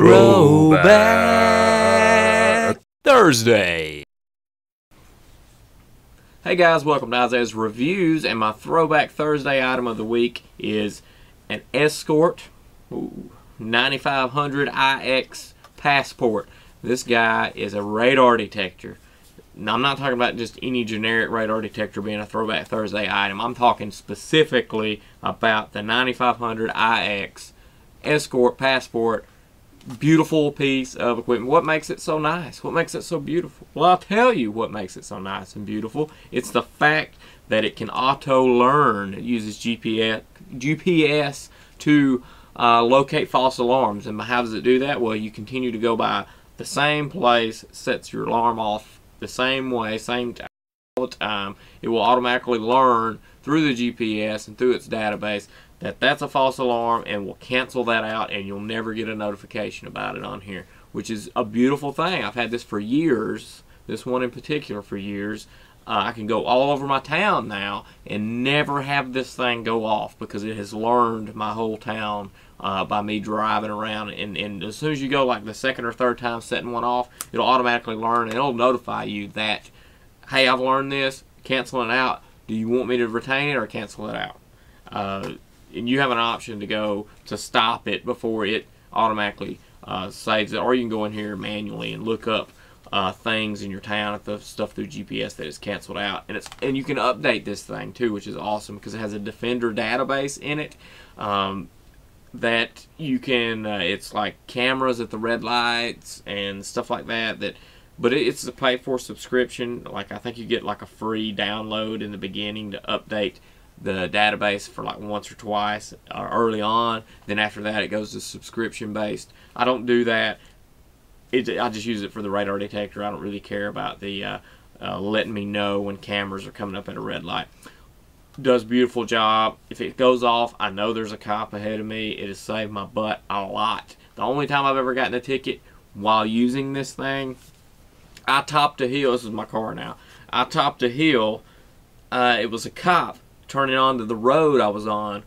Throwback Thursday. Hey guys, welcome to Isaiah's Reviews, and my Throwback Thursday item of the week is an Escort 9500ix passport. This guy is a radar detector. Now, I'm not talking about just any generic radar detector being a Throwback Thursday item. I'm talking specifically about the 9500ix Escort passport. Beautiful piece of equipment. What makes it so nice? What makes it so beautiful? Well, I'll tell you what makes it so nice and beautiful. It's the fact that it can auto-learn. It uses GPS to locate false alarms. And how does it do that? Well, you continue to go by the same place, sets your alarm off the same way, same time, all the time. It will automatically learn through the GPS and through its database that that's a false alarm and will cancel that out, and you'll never get a notification about it on here, which is a beautiful thing. I've had this for years, this one in particular for years. I can go all over my town now and never have this thing go off because it has learned my whole town by me driving around, and as soon as you go like the second or third time setting one off, it'll automatically learn and it'll notify you that, hey, I've learned this, cancel it out. Do you want me to retain it or cancel it out? And you have an option to go to stop it before it automatically saves it, or you can go in here manually and look up things in your town, at the stuff through GPS that is canceled out, and you can update this thing too, which is awesome because it has a Defender database in it that you can. It's like cameras at the red lights and stuff like that. But it's a pay-for subscription. Like I think you get like a free download in the beginning to update the database for like once or twice early on. Then after that it goes to subscription based. I don't do that. I just use it for the radar detector. I don't really care about the letting me know when cameras are coming up at a red light. Does a beautiful job. If it goes off, I know there's a cop ahead of me. It has saved my butt a lot. The only time I've ever gotten a ticket while using this thing, I topped a hill. This is my car now. I topped a hill. It was a cop turning onto the road I was on.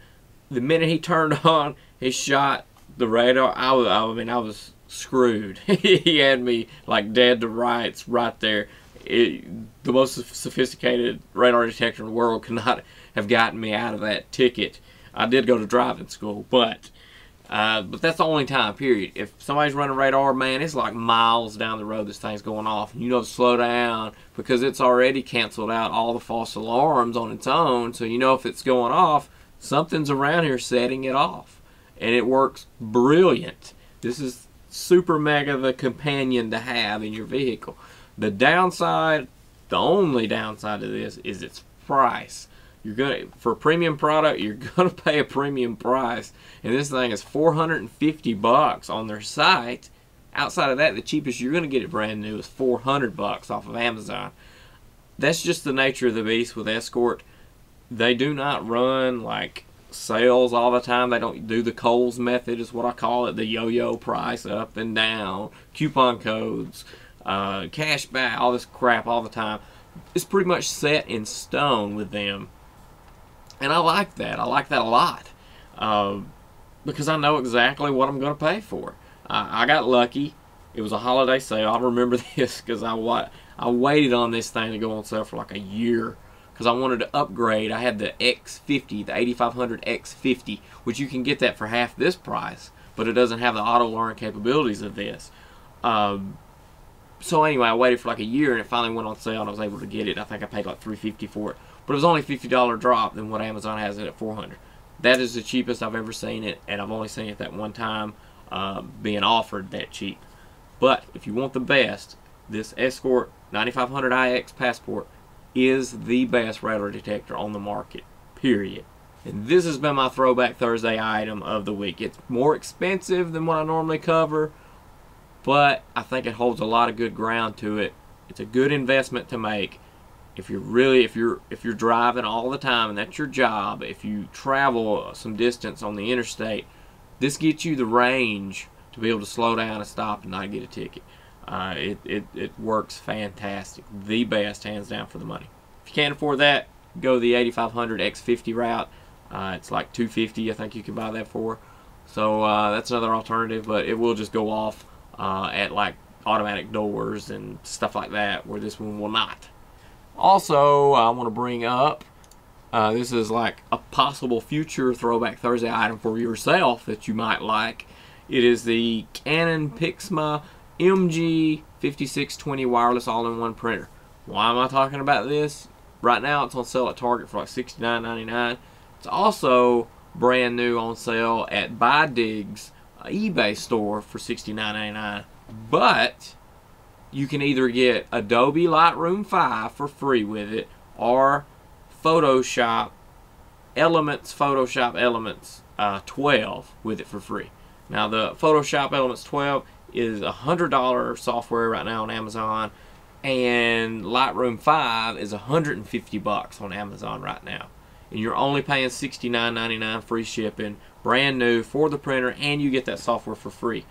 The minute he turned on, he shot the radar. I was screwed. He had me like dead to rights right there. The most sophisticated radar detector in the world could not have gotten me out of that ticket. I did go to driving school, but that's the only time, period. If somebody's running radar, man, it's like miles down the road this thing's going off. And you know to slow down because it's already canceled out all the false alarms on its own. So you know if it's going off, something's around here setting it off. And it works brilliant. This is super mega the companion to have in your vehicle. The downside, the only downside to this is its price. For a premium product, you're gonna pay a premium price, and this thing is $450 on their site. Outside of that, the cheapest you're gonna get it brand new is $400 off of Amazon. That's just the nature of the beast with Escort. They do not run like sales all the time. They don't do the Kohl's method, is what I call it, the yo-yo price up and down, coupon codes, cash back, all this crap all the time. It's pretty much set in stone with them. And I like that. I like that a lot because I know exactly what I'm going to pay for. I got lucky. It was a holiday sale. I remember this because I waited on this thing to go on sale for like a year because I wanted to upgrade. I had the X50, the 8500X50, which you can get that for half this price, but it doesn't have the auto-learn capabilities of this. So anyway, I waited for like a year, and it finally went on sale, and I was able to get it. I think I paid like $350 for it. But it was only a $50 drop than what Amazon has it at $400. That is the cheapest I've ever seen it, and I've only seen it that one time being offered that cheap. But if you want the best, this Escort 9500ix passport is the best radar detector on the market, period. And this has been my Throwback Thursday item of the week. It's more expensive than what I normally cover, but I think it holds a lot of good ground to it. It's a good investment to make. If you're driving all the time and that's your job, if you travel some distance on the interstate, this gets you the range to be able to slow down and stop and not get a ticket. It works fantastic. The best, hands down, for the money. If you can't afford that, go the 8500X50 route. It's like $250, I think you can buy that for. So that's another alternative, but it will just go off at like automatic doors and stuff like that, where this one will not. Also, I want to bring up, this is like a possible future Throwback Thursday item for yourself that you might like. It is the Canon Pixma MG5620 wireless all-in-one printer. Why am I talking about this? Right now it's on sale at Target for like $69.99. It's also brand new on sale at BuyDig's eBay store for $69.99. But you can either get Adobe Lightroom 5 for free with it, or Photoshop Elements 12 with it for free. Now the Photoshop Elements 12 is $100 software right now on Amazon, and Lightroom 5 is $150 on Amazon right now. And you're only paying $69.99 free shipping, brand new for the printer, and you get that software for free.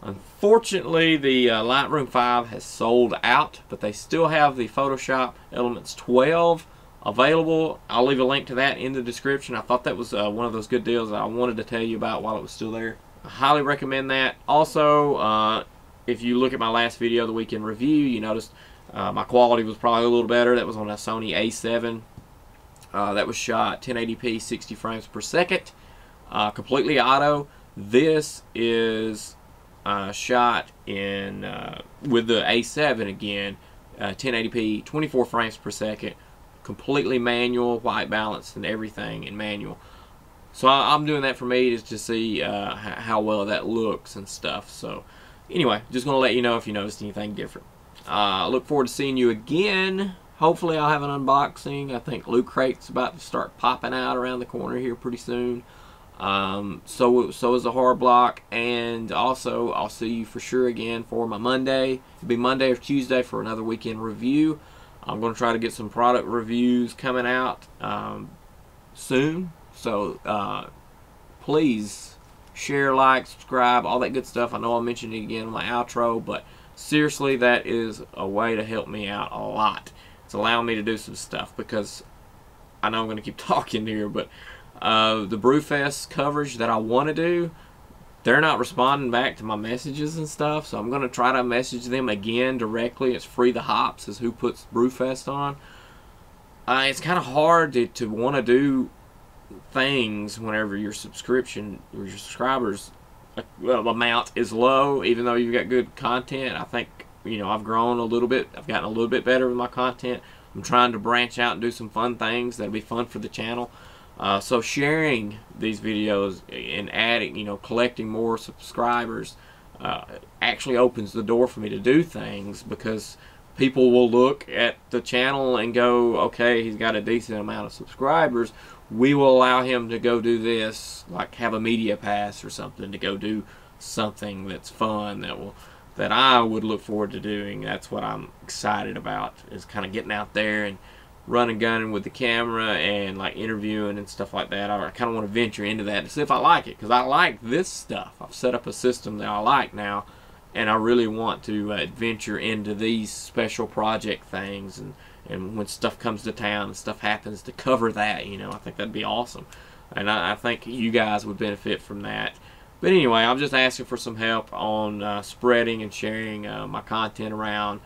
Unfortunately, the Lightroom 5 has sold out, but they still have the Photoshop Elements 12 available. I'll leave a link to that in the description. I thought that was one of those good deals that I wanted to tell you about while it was still there. I highly recommend that. Also, if you look at my last video, the weekend review, you noticed my quality was probably a little better. That was on a Sony A7. That was shot 1080p, 60 frames per second, completely auto. This is shot in with the A7 again, 1080p, 24 frames per second, completely manual, white balance and everything in manual. So I'm doing that for me just to see how well that looks and stuff. So anyway, just going to let you know if you noticed anything different. I look forward to seeing you again. Hopefully I'll have an unboxing. I think Loot Crate's about to start popping out around the corner here pretty soon. So is the horror block, and also I'll see you for sure again for my Monday. It'll be Monday or Tuesday for another weekend review. I'm going to try to get some product reviews coming out soon. So please share, like, subscribe, all that good stuff. I know I'll mention it again in my outro, but seriously, that is a way to help me out a lot. It's allowing me to do some stuff, because I know I'm going to keep talking here, but the Brewfest coverage that I want to do, they're not responding back to my messages and stuff, so I'm going to try to message them again directly. It's Free the Hops is who puts Brewfest on. It's kind of hard to want to do things whenever your subscription or your subscribers amount is low, even though you've got good content. I think, you know, I've grown a little bit. I've gotten a little bit better with my content. I'm trying to branch out and do some fun things that'll be fun for the channel. So sharing these videos and adding, you know, collecting more subscribers actually opens the door for me to do things, because people will look at the channel and go, okay, he's got a decent amount of subscribers. We will allow him to go do this, like have a media pass or something, to go do something that's fun that I would look forward to doing. That's what I'm excited about, is kind of getting out there and running, gunning with the camera and like interviewing and stuff like that. I kind of want to venture into that to see if I like it, because I like this stuff. I've set up a system that I like now, and I really want to adventure into these special project things, and when stuff comes to town and stuff happens, to cover that, you know. I think that'd be awesome, and I think you guys would benefit from that. But anyway, I'm just asking for some help on spreading and sharing my content around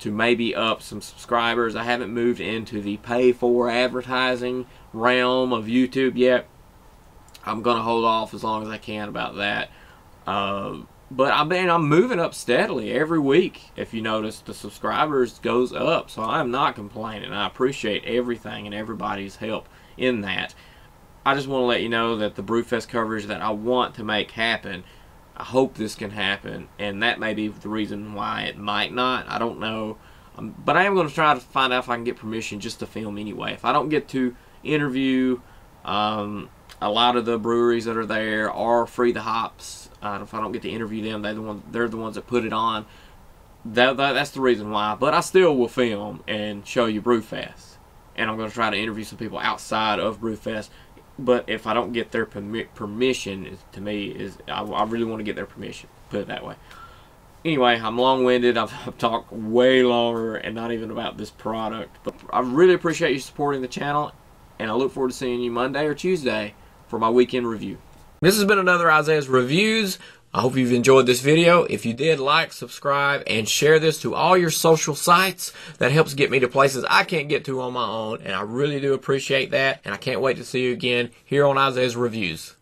to maybe up some subscribers. I haven't moved into the pay for advertising realm of YouTube yet. I'm going to hold off as long as I can about that. But I'm moving up steadily every week. If you notice, the subscribers goes up, so I'm not complaining. I appreciate everything and everybody's help in that. I just want to let you know that the Brewfest coverage that I want to make happen, I hope this can happen, and that may be the reason why it might not. I don't know. But I am going to try to find out if I can get permission just to film anyway. If I don't get to interview a lot of the breweries that are there, or Free the Hops, if I don't get to interview them, they're the ones that put it on. That's the reason why. But I still will film and show you Brewfest. And I'm going to try to interview some people outside of Brewfest. But if I don't get their permission, to me, I really want to get their permission. Put it that way. Anyway, I'm long-winded. I've talked way longer and not even about this product. But I really appreciate you supporting the channel. And I look forward to seeing you Monday or Tuesday for my weekend review. This has been another Isaiah's Reviews. I hope you've enjoyed this video. If you did, like, subscribe, and share this to all your social sites. That helps get me to places I can't get to on my own, and I really do appreciate that. And I can't wait to see you again here on Isaiah's Reviews.